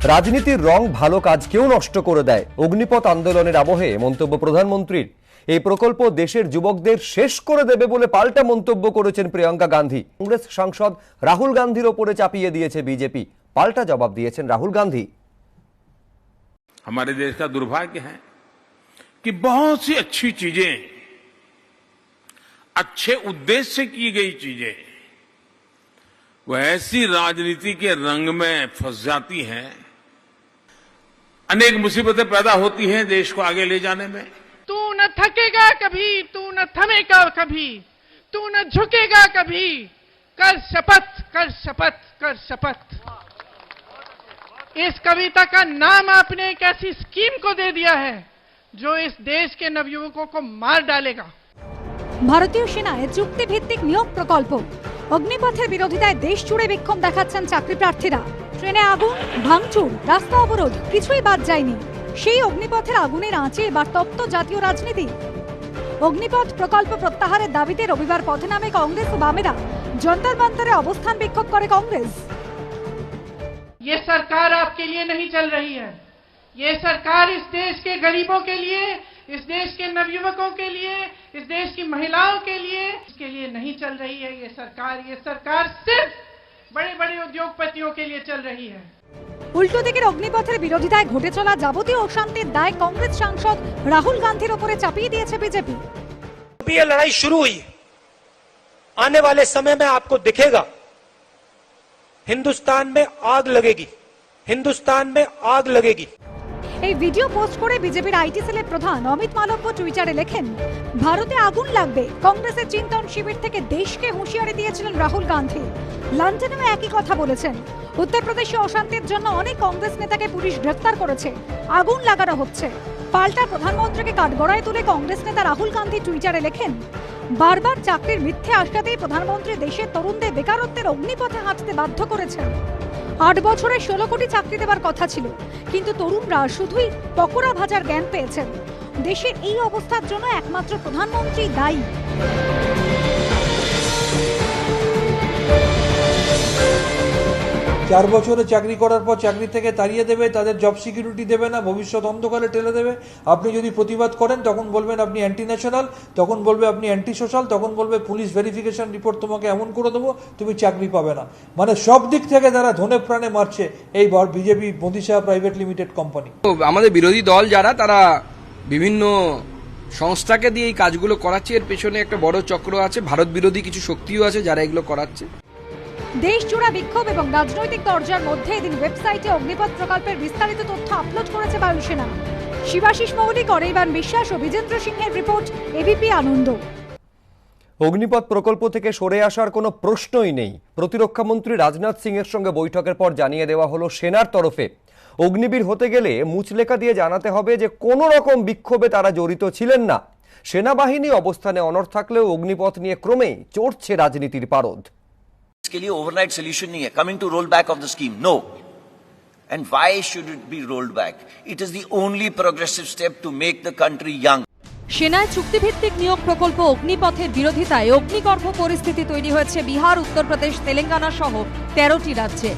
রাজনীতির রং ভালো কাজকেও নষ্ট করে দেয়। অগ্নিপথ আন্দোলনের আবহে মন্তব্য প্রধানমন্ত্রীর। এই প্রকল্প দেশের যুবকদের শেষ করে দেবে বলে পাল্টা মন্তব্য করেছেন প্রিয়াঙ্কা গান্ধী। কংগ্রেস সাংসদ রাহুল গান্ধীর ওপরে চাপিয়ে দিয়েছে বিজেপি। পাল্টা জবাব দিয়েছেন রাহুল गांधी। हमारे देश का दुर्भाग्य है कि बहुत सी अच्छी चीजें, अच्छे उद्देश्य से की गई चीजें, वो ऐसी राजनीति के रंग में फंस जाती हैं, अनेक मुसीबतें पैदा होती हैं देश को आगे ले जाने में। तू न थकेगा कभी, तू न थमेगा कभी, तू न झुकेगा कभी, कर शपथ, कर शपथ, कर शपथ। इस कविता का नाम आपने एक ऐसी स्कीम को दे दिया है जो इस देश के नवयुवकों को मार डालेगा। ভারতীয় সেনায় চুক্তিভিত্তিক নিয়োগ প্রকল্প। অগ্নিপথের বিরোধিতায় দেশ জুড়ে বিক্ষোভ দেখাচ্ছেন চাকরি প্রার্থীরা। ট্রেনে আগুন, ভাঙচুর, রাস্তা অবরোধ কিছুই বাদ যায়নি। সেই অগ্নিপথের আগুনের আঁচে এবার তপ্ত জাতীয় রাজনীতি। অগ্নিপথ প্রকল্প প্রত্যাহারের দাবিতে রবিবার পথে নামে কংগ্রেস ও বামেরা। জন্তর মন্তরে অবস্থান বিক্ষোভ করে কংগ্রেস। ये सरकार आपके लिए नहीं चल रही है। ये सरकार इस देश के गरीबों के लिए, इस देश के नवयुवकों के लिए, इस देश की महिलाओं के लिए, इसके लिए नहीं चल रही है। ये सरकार सिर्फ बड़े बड़े उद्योगपतियों के लिए चल रही है। উল্টো দিকের অগ্নিপথের বিরোধিতায় ঘটে চলা যাবতীয় অশান্তির দায় কংগ্রেস সাংসদ রাহুল গান্ধীর উপরে চাপিয়ে দিয়েছে বিজেপি। ये लड़ाई शुरू हुई, आने वाले समय में आपको दिखेगा हिंदुस्तान में आग लगेगी, हिंदुस्तान में आग लगेगी। এই ভিডিও পোস্ট করে বিজেপির আইটি সেলের প্রধান অমিত মালব্য টুইটারে লেখেন, ভারতে আগুন লাগবে। কংগ্রেসের চিন্তন শিবির থেকে দেশকে হুঁশিয়ারি দিয়েছিলেন রাহুল গান্ধী। লন্ডনেও একই কথা বলেছেন। উত্তরপ্রদেশে অশান্তির জন্য অনেক কংগ্রেস নেতাকে পুলিশ গ্রেফতার করেছে, আগুন লাগানো হচ্ছে। পাল্টা প্রধানমন্ত্রীকে কাঠগড়ায় তুলে কংগ্রেস নেতা রাহুল গান্ধী টুইটারে লেখেন, বারবার চাকরির মিথ্যে আশ্বাতেই প্রধানমন্ত্রী দেশের তরুণদের বেকারত্বের অগ্নিপথে হাঁটতে বাধ্য করেছেন। 8 বছরে 16 কোটি চাকরি দেওয়ার কথা ছিল, কিন্তু তরুণরা শুধুই পকোড়া ভাজার জ্ঞান পেয়েছেন। দেশের এই অবস্থার জন্য একমাত্র প্রধানমন্ত্রী দায়ী। 4 বছরে চাকরি করার পর চাকরি থেকে তাড়িয়ে দেবে, তাদের জব সিকিউরিটি দেবে না, ভবিষ্যৎ অন্ধকারে ঠেলে দেবে। আপনি যদি প্রতিবাদ করেন তখন বলবেন আপনি অ্যান্টি ন্যাশনাল, তখন বলবে আপনি অ্যান্টি সোশ্যাল, তখন বলবে পুলিশ ভেরিফিকেশন রিপোর্ট তোমাকে এমন করে দেবো তুমি চাকরি পাবে না। মানে সব দিক থেকে তারা ধনে প্রাণে মারছে এই BJP Modi Shah private limited company. আমাদের বিরোধী দল যারা, তারা বিভিন্ন সংস্থাকে দিয়ে এই কাজগুলো করাচ্ছে। এর পেছনে একটা বড় চক্র আছে, ভারত বিরোধী কিছু শক্তিও আছে যারা এগুলো করাচ্ছে। দেশ জোড়া বিক্ষোভ এবং রাজনৈতিক দরজার মধ্যে এদিন ওয়েবসাইটে অগ্নিপথ প্রকল্পের বিস্তারিত তথ্য আপলোড করেছে বায়ুসেনা। শিবাশিস মৌলিক, অনির্বাণ বিশ্বাস ও বিজেন্দ্র সিংহের রিপোর্ট, এবিপি আনন্দ। অগ্নিপথ প্রকল্প থেকে সরে আসার কোনো প্রশ্নই নেই। প্রতিরক্ষা মন্ত্রী রাজনাথ সিং এর সঙ্গে বৈঠকের পর জানিয়ে দেওয়া হলো সেনার তরফে অগ্নিবীর হতে গেলে মুচলেখা দিয়ে জানাতে হবে যে কোনো রকম বিক্ষোভে তারা জড়িত ছিলেন না। সেনাবাহিনী অবস্থানে অনড় থাকলেও অগ্নিপথ নিয়ে ক্রমেই চড়ছে রাজনীতির পারদ। इसके लिए ओवरनाइट सॉल्यूशन नहीं है coming to roll back of the scheme, no. And why should it be rolled back? It is the only progressive step to make the country young. সেনায় চুক্তিভিত্তিক নিয়োগ প্রকল্প অগ্নিপথের বিরোধিতায় অগ্নিগর্ভ পরিস্থিতি তৈরি হয়েছে বিহার, উত্তরপ্রদেশ, তেলেঙ্গানা সহ 13টি রাজ্যে।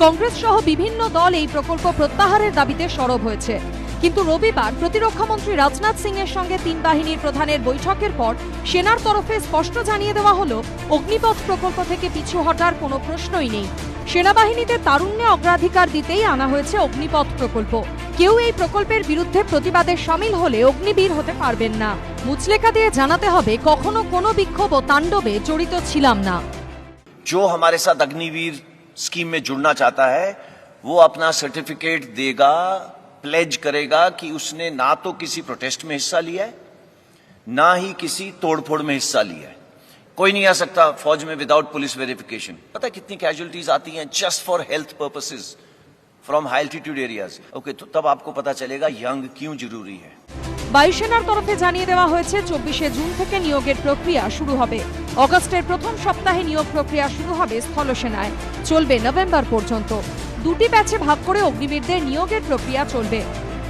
কংগ্রেস সহ বিভিন্ন দল এই প্রকল্প প্রত্যাহারের দাবিতে সরব হয়েছে। কিন্তু রবিবার প্রতিরক্ষামন্ত্রী রাজনাথ সিং এর সঙ্গে 3 বাহিনীর প্রধানের বৈঠকের পর সেনার তরফে স্পষ্ট জানিয়ে দেওয়া হলো অগ্নিপথ প্রকল্প থেকে পিছু হটার কোনো প্রশ্নই নেই। সেনাবাহিনীতে তারুণ্যে অগ্রাধিকার দিতেই আনা হয়েছে অগ্নিপথ প্রকল্প। কেউ এই প্রকল্পের বিরুদ্ধে প্রতিবাদে সামিল হলে অগ্নিবীর হতে পারবেন না। মুচলেখা দিয়ে জানাতে হবে কখনো কোনো বিক্ষোভ ও তাণ্ডবে জড়িত ছিলাম না। जो हमारे साथ अग्निवीर स्कीम में जुड़ना चाहता है वो अपना सर्टिफिकेट देगा, प्लेज करेगा कि उसने ना तो किसी प्रोटेस्ट में हिस्सा लिया है, ना ही किसी तोड़फोड़ में हिस्सा लिया है। कोई नहीं आ सकता फौज में विदाउट पुलिस वेरिफिकेशन। पता है कितनी कैजुअलिटीज आती हैं just for health purposes from high altitude areas. Okay, तो तब आपको पता चलेगा यंग क्यों जरूरी है। বায়ুসেনার তরফে জানিয়ে দেওয়া হয়েছে 24শে জুন থেকে নিয়োগের প্রক্রিয়া শুরু হবে। অগস্টের প্রথম সপ্তাহে নিয়োগ প্রক্রিয়া শুরু হবে স্থলসেনায়, চলবে নভেম্বর পর্যন্ত। 2টি ব্যাচে ভাগ করে অগ্নিবীরদের নিয়োগের প্রক্রিয়া চলবে।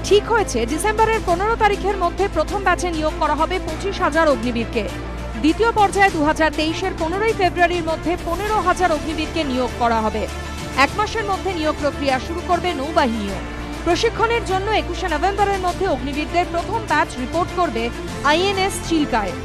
ঠিক হয়েছে ডিসেম্বরের 15 তারিখের মধ্যে প্রথম ব্যাচে নিয়োগ করা হবে 25,000 অগ্নিবীরকে। দ্বিতীয় পর্যায়ে 2023-এর 15ই ফেব্রুয়ারির মধ্যে 15,000 অগ্নিবীরকে নিয়োগ করা হবে। 1 মাসের মধ্যে নিয়োগ প্রক্রিয়া শুরু করবে নৌবাহিনীও। প্রশিক্ষণের জন্য 21শে নভেম্বরের মধ্যে অগ্নিবীরদের প্রথম ব্যাচ রিপোর্ট করবে আইএনএস চিল্কায়।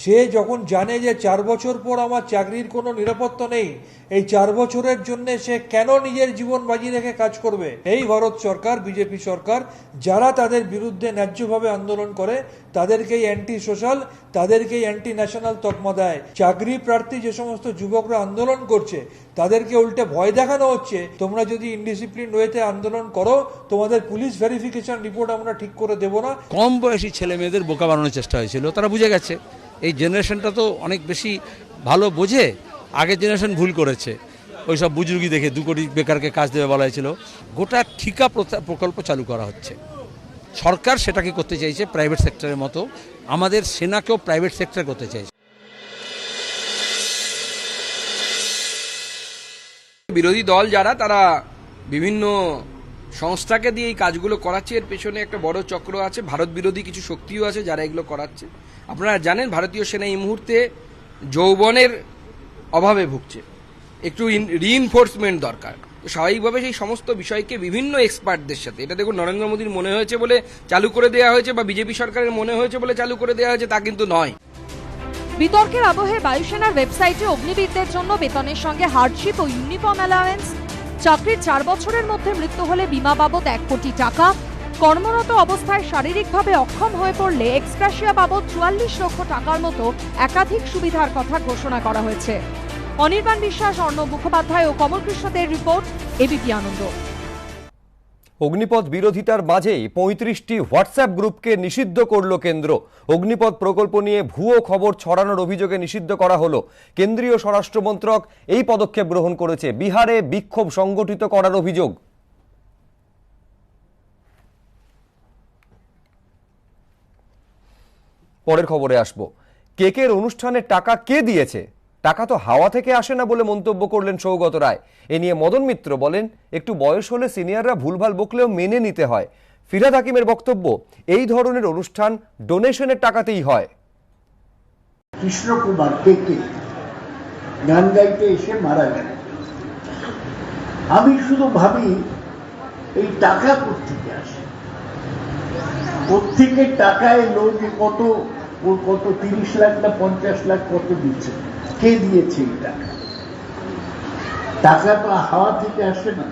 সে যখন জানে যে 4 বছর পর আমার চাকরির কোনো নিরাপত্তা নেই, এই 4 বছরের জন্য সে কেন নিজের জীবন বাজি রেখে কাজ করবে? এই ভারত সরকার, বিজেপি সরকার, যারা তাদের বিরুদ্ধে ন্যায্যভাবে আন্দোলন করে তাদেরকেই অ্যান্টি সোশ্যাল, তাদেরকেই অ্যান্টি ন্যাশনাল তকমা দেয়। চাকরি প্রার্থী যে সমস্ত যুবকরা আন্দোলন করছে তাদেরকে উল্টে ভয় দেখানো হচ্ছে, তোমরা যদি ইনডিসিপ্লিন ওয়েতে আন্দোলন করো তোমাদের পুলিশ ভেরিফিকেশন রিপোর্ট আমরা ঠিক করে দেব না। কম বয়সী ছেলে মেয়েদের বোকা বানানোর চেষ্টা হয়েছিল। তারা বুঝে গেছে এই জেনারেশনটা তো অনেক বেশি ভালো বোঝে, আগের জেনারেশন ভুল করেছে। ওই সব বুজুর্গি দেখে 2 কোটি বেকারকে কাজ দেবে বলা হয়েছিল। গোটা ঠিকা প্রকল্প চালু করা হচ্ছে। সরকার সেটাকে করতে চাইছে প্রাইভেট সেক্টরের মতো, আমাদের সেনাকেও প্রাইভেট সেক্টর করতে চাইছে। বিরোধী দল যারা, তারা বিভিন্ন সংস্থাকে দিয়ে এই কাজগুলো করাচ্ছে। এর পেছনে একটা বড় চক্র আছে, ভারত বিরোধী কিছু শক্তিও আছে যারা এগুলো করাচ্ছে। আপনারা জানেন ভারতীয় সেনা এই মুহূর্তে যৌবনের অভাবে ভুগছে, একটু রিইনফোর্সমেন্ট দরকার। তো স্বাভাবিকভাবে সেই সমস্ত বিষয়কে বিভিন্ন এক্সপার্টদের সাথে, এটা দেখুন নরেন্দ্র মোদীর মনে হয়েছে বলে চালু করে দেওয়া হয়েছে বা বিজেপি সরকারের মনে হয়েছে বলে চালু করে দেওয়া হয়েছে, তা কিন্তু নয়। বিতর্কের আবহে বায়ুসেনার ওয়েবসাইটে অগ্নিবীরদের জন্য বেতনের সঙ্গে হার্ডশিপ ও ইউনিফর্ম অ্যালাওয়েন্স, চাকরির 4 বছরের মধ্যে মৃত্যু হলে বিমা বাবদ 1 কোটি টাকা, কর্মরত অবস্থায় শারীরিকভাবে অক্ষম হয়ে পড়লে এক্সগ্রাসিয়া বাবদ 44 লক্ষ টাকার মতো একাধিক সুবিধার কথা ঘোষণা করা হয়েছে। অনির্বাণ বিশ্বাস, অর্ণব মুখোপাধ্যায় ও কমলকৃষ্ণদের রিপোর্ট, এবিপি আনন্দ। অগ্নিপথ বিরোধিতার মাঝেই 35টি হোয়াটসঅ্যাপ গ্রুপকে নিষিদ্ধ করল কেন্দ্র। অগ্নিপথ প্রকল্প নিয়ে ভুয়ো খবর ছড়ানোর অভিযোগে নিষিদ্ধ করা হলো। কেন্দ্রীয় স্বরাষ্ট্র মন্ত্রক এই পদক্ষেপ গ্রহণ করেছে বিহারে বিক্ষোভ সংগঠিত করার অভিযোগ। পরের খবরে আসব। কেকের অনুষ্ঠানের টাকা কে দিয়েছে? টাকা তো হাওয়া থেকে আসে না বলে মন্তব্য করলেন সৌগত রায়। এ নিয়ে মদন মিত্র বলেন, একটু বয়স হলে সিনিয়ররা ভুলভাল বকলেও মেনে নিতে হয়। ফিরহাদ হাকিমের বক্তব্য, এই ধরনের অনুষ্ঠান ডোনেশনের টাকাতেই হয়। কৃষ্ণ কুমার কেকে গান গাইতে এসে মারা গেল। আমি শুধু ভাবি এই টাকা কোত্থেকে আসে, কোত্থেকে টাকা এলো, যে কত 30 লাখ না 50 লাখ কত দিচ্ছে, কে দিয়েছে এই টাকা? টাকা তো হাওয়া থেকে আসে না।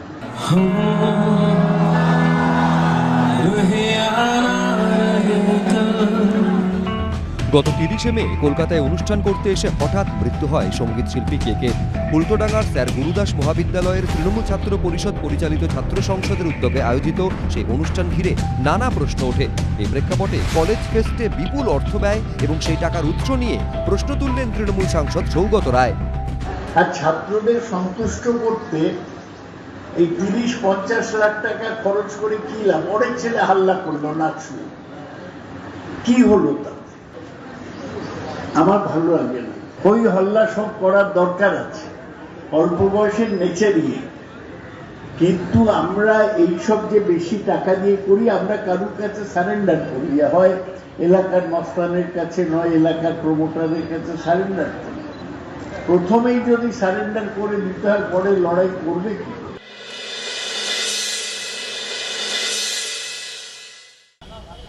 গত 30শে মে কলকাতায় অনুষ্ঠান করতে এসে হঠাৎ মৃত্যু হয় সঙ্গীত শিল্পী কেকের। উল্টোডাঙ্গার স্যার গুরুদাস মহাবিদ্যালয়ের তৃণমূল ছাত্র পরিষদ পরিচালিত ছাত্র সংসদের উদ্যোগে আয়োজিত সেই অনুষ্ঠান ঘিরে নানা প্রশ্ন ওঠে। এই প্রেক্ষাপটে কলেজ ফেস্টে বিপুল অর্থ ব্যয় এবং সেই টাকার উৎস নিয়ে প্রশ্ন তুললেন তৃণমূল সাংসদ সৌগত রায়। আর ছাত্রদের সন্তুষ্ট করতে এই 30-50 লাখ টাকা খরচ করে কি লাভ? অনেক ছেলে হাল্লা করলো, নাচলো, কি হলো? তা আমার ভালো লাগে না। ওই হল্লা সব করার দরকার আছে, অল্প বয়সে নেচে দিয়ে। কিন্তু আমরা এইসব যে বেশি টাকা দিয়ে করি, আমরা কারুর কাছে সারেন্ডার করি, হয় এলাকার মস্তানের কাছে, নয় এলাকার প্রমোটারের কাছে সারেন্ডার করি। প্রথমেই যদি সারেন্ডার করে দিতে হয়, পরে লড়াই করবে কি?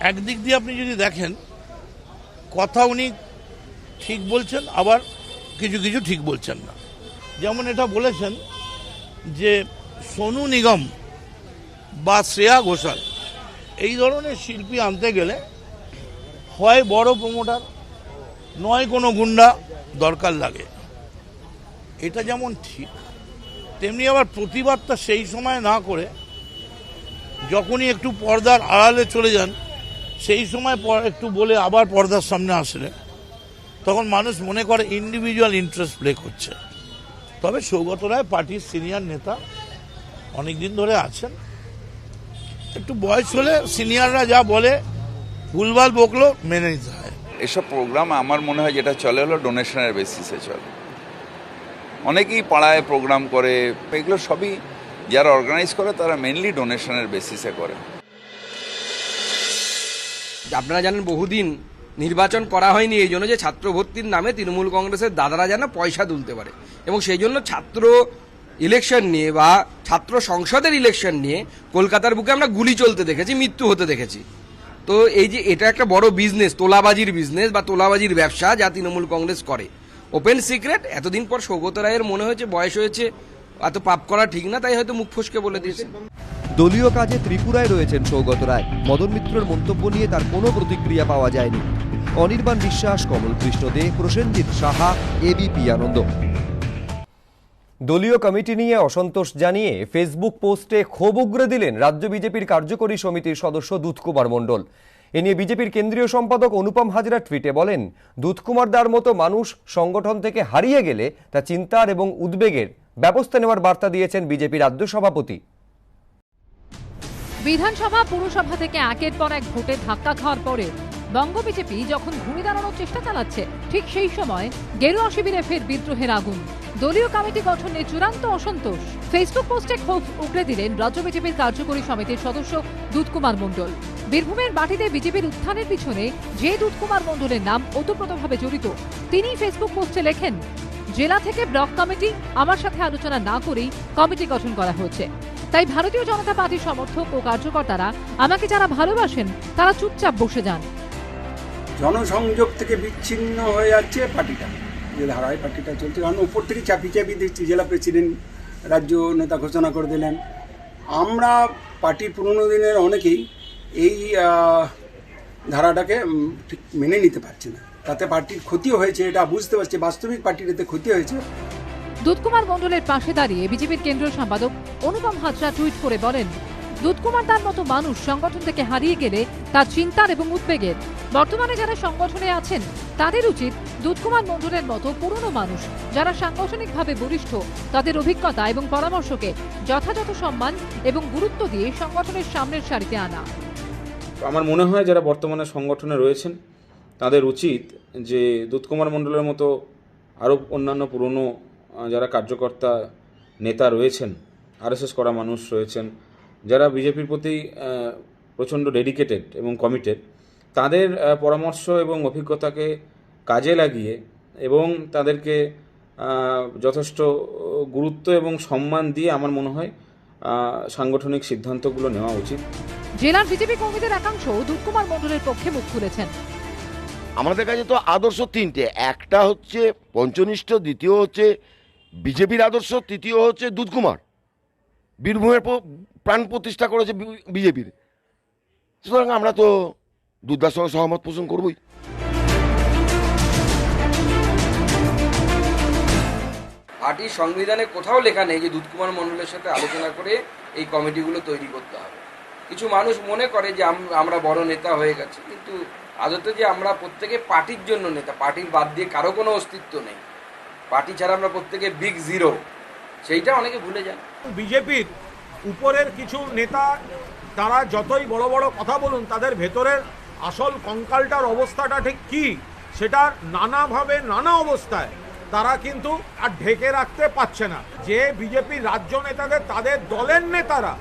একদিক দিয়ে আপনি যদি দেখেন, কথা উনি ঠিক বলছেন, আবার কিছু কিছু ঠিক বলছেন না। যেমন এটা বলেছেন যে সোনু নিগম বা শ্রেয়া ঘোষাল এই ধরনের শিল্পী আনতে গেলে হয় বড় প্রমোটার, নয় কোনো গুন্ডা দরকার লাগে। এটা যেমন ঠিক, তেমনি আবার প্রতিবাদটা সেই সময় না করে যখনই একটু পর্দার আড়ালে চলে যান, সেই সময় একটু বলে আবার পর্দার সামনে আসলে তখন মানুষ মনে করে ইন্ডিভিজুয়াল ইন্টারেস্ট প্লে করছে। তবে সৌগত রায় পার্টির সিনিয়র নেতা, অনেকদিন ধরে আছেন। একটু বয়স হলে সিনিয়ররা যা বলে ভুলভাল বকলো মেনে নিতে হয়। এসব প্রোগ্রাম আমার মনে হয় যেটা চলে হলো ডোনেশনের বেসিসে চলে। অনেকেই পাড়ায় প্রোগ্রাম করে, এগুলো সবই যারা অর্গানাইজ করে তারা মেনলি ডোনেশনের বেসিসে করে। আপনারা জানেন বহুদিন নির্বাচন করা হয়নি এই জন্য যে ছাত্র ভর্তির নামে তৃণমূল কংগ্রেসের দাদারা যেন পয়সা তুলতে পারে, এবং সেই জন্য ছাত্র ইলেকশন নিয়ে বা ছাত্র সংসদের ইলেকশন নিয়ে কলকাতার বুকে আমরা গুলি চলতে দেখেছি, মৃত্যু হতে দেখেছি। তো এই যে এটা একটা বড় বিজনেস, তোলাবাজির বিজনেস বা তোলাবাজির ব্যবসা যা তৃণমূল কংগ্রেস করে, ওপেন সিক্রেট। এতদিন পর সৌগত রায়ের মনে হয়েছে বয়স হয়েছে, এত পাপ করা ঠিক না, তাই হয়তো মুখ ফসকে বলে দিয়েছে। দলীয় কাজে ত্রিপুরায় রয়েছেন সৌগত রায়। মদন মিত্রের মন্তব্য নিয়ে তার কোনো প্রতিক্রিয়া পাওয়া যায়নি। অনির্বাণ বিশ্বাস, কমল কৃষ্ণ দে, প্রসেনজিৎ সাহা, এবিপি আনন্দ। দলীয় কমিটি নিয়ে অসন্তোষ জানিয়ে ফেসবুক পোস্টে ক্ষোভ উগরে দিলেন রাজ্য বিজেপির কার্যকরী সমিতির সদস্য দুধকুমার মণ্ডল। এ নিয়ে বিজেপির কেন্দ্রীয় সম্পাদক অনুপম হাজরা টুইটে বলেন, দুধকুমার দার মতো মানুষ সংগঠন থেকে হারিয়ে গেলে তা চিন্তার এবং উদ্বেগের ব্যবস্থা নেওয়ার বার্তা দিয়েছেন বিজেপি রাজ্য সভাপতি। বিধানসভা পুরসভা থেকে একের পর এক ভোটে ধাক্কা খাওয়ার পরে বঙ্গ বিজেপি যখন ঘুরে দাঁড়ানোর চেষ্টা চালাচ্ছে, ঠিক সেই সময় গেরুয়া শিবিরে ফের বিদ্রোহের আগুন। দলীয় কমিটি গঠনে চূড়ান্ত অসন্তোষ। ফেসবুক পোস্টে ক্ষোভ উগরে দিলেন রাজ্য বিজেপির কার্যকরী সমিতির সদস্য দুধকুমার মণ্ডল। বীরভূমের মাটিতে বিজেপির উত্থানের পিছনে যে দুধকুমার মণ্ডলের নাম ওতপ্রোতভাবে জড়িত, তিনি ফেসবুক পোস্টে লেখেন, জেলা থেকে ব্লক কমিটি আমার সাথে আলোচনা না করেই কমিটি গঠন করা হয়েছে। তাই ভারতীয় জনতা পার্টির সমর্থক ও কার্যকর্তারা আমাকে যারা ভালোবাসেন তারা চুপচাপ বসে যান। জনসংযোগ থেকে বিচ্ছিন্ন হয়ে যাচ্ছে পার্টিটা, যে ধারায় পার্টিটা চলছে। কারণ উপর থেকে চাপিয়ে চাপিয়ে দিচ্ছি, জেলা প্রেসিডেন্ট রাজ্য নেতা ঘোষণা করে দিলেন। আমরা পার্টির পুরনো দিনের অনেকেই এই ধারাটাকে ঠিক মেনে নিতে পারছে না, তাতে পার্টির ক্ষতিও হয়েছে, এটা বুঝতে পারছে, বাস্তবিক পার্টির এতে ক্ষতি হয়েছে। দুধকুমার মণ্ডলের পাশে দাঁড়িয়ে বিজেপির কেন্দ্রীয় সম্পাদক অনুপম হাজরা টুইট করে বলেন, দুধকুমার দার মতো মানুষ সংগঠন থেকে হারিয়ে গেলে তা চিন্তার এবং উদ্বেগের। বর্তমানে যারা সংগঠনে আছেন তাদের উচিত দুধকুমার মণ্ডলের মতো পুরনো মানুষ যারা সাংগঠনিকভাবে বরিষ্ঠ, তাদের অভিজ্ঞতা এবং পরামর্শকে যথাযথ সম্মান এবং গুরুত্ব দিয়ে সংগঠনের সামনের সারিতে আনা। আমার মনে হয় যারা বর্তমানে সংগঠনে রয়েছেন তাদের উচিত যে দুধকুমার মণ্ডলের মতো আরও অন্যান্য পুরনো যারা কার্যকর্তা নেতা রয়েছেন, আরএসএস করা মানুষ রয়েছেন, যারা বিজেপির প্রতি প্রচণ্ড ডেডিকেটেড এবং কমিটেড, তাদের পরামর্শ এবং অভিজ্ঞতাকে কাজে লাগিয়ে এবং তাদেরকে যথেষ্ট গুরুত্ব এবং সম্মান দিয়ে আমার মনে হয় সাংগঠনিক সিদ্ধান্তগুলো নেওয়া উচিত। জেলার বিজেপি কর্মীদের একাংশ দুধকুমার মণ্ডলের পক্ষে মুখ খুলেছেন। আমাদের কাছে তো আদর্শ তিনটে, একটা হচ্ছে পঞ্চনিষ্ঠ, দ্বিতীয় হচ্ছে বিজেপির আদর্শ, তৃতীয় হচ্ছে দুধকুমার। বীরভূমের প্রাণ প্রতিষ্ঠা করেছে বিজেপির, সুতরাং আমরা তো দুধদার সঙ্গে সহমত পোষণ করবই। পার্টির সংবিধানে কোথাও লেখা নেই যে দুধকুমার মণ্ডলের সাথে আলোচনা করে এই কমিটিগুলো তৈরি করতে হবে। কিছু মানুষ মনে করে যে আমরা বড় নেতা হয়ে গেছি, কিন্তু আদতে যে আমরা প্রত্যেকে পার্টির জন্য নেতা, পার্টির বাদ দিয়ে কারো কোনো অস্তিত্ব নেই, পার্টি ছাড়া আমরা প্রত্যেকে বিগ জিরো, সেইটা অনেকে ভুলে যান। বিজেপির উপরের কিছু নেতা তারা যতই বড় বড় কথা বলুন, তাদের ভেতরের আসল কঙ্কালটার অবস্থাটা ঠিক কি সেটা নানাভাবে নানা অবস্থায় তারা কিন্তু আর ঢেকে রাখতে পারছে না। যে বিজেপির রাজ্য নেতাদের তাদের দলের নেতারা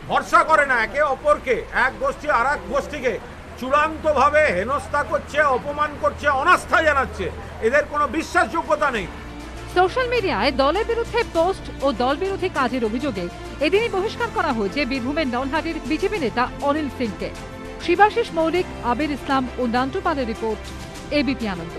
ভরসা করে না একে অপরকে, এক গোষ্ঠী আর এক গোষ্ঠীকে চূড়ান্তভাবে হেনস্থা করছে, অপমান করছে, অনাস্থা জানাচ্ছে, এদের কোনো বিশ্বাসযোগ্যতা নেই। সোশ্যাল মিডিয়ায় দলের বিরুদ্ধে পোস্ট ও দল বিরোধী কাজের অভিযোগে এদিনই বহিষ্কার করা হয়েছে বীরভূমের নলহাটির বিজেপি নেতা অনিল সিংকে। শিবাশিস মৌলিক, আবির ইসলাম ও নান্টু পালের রিপোর্ট, এবিপি আনন্দ।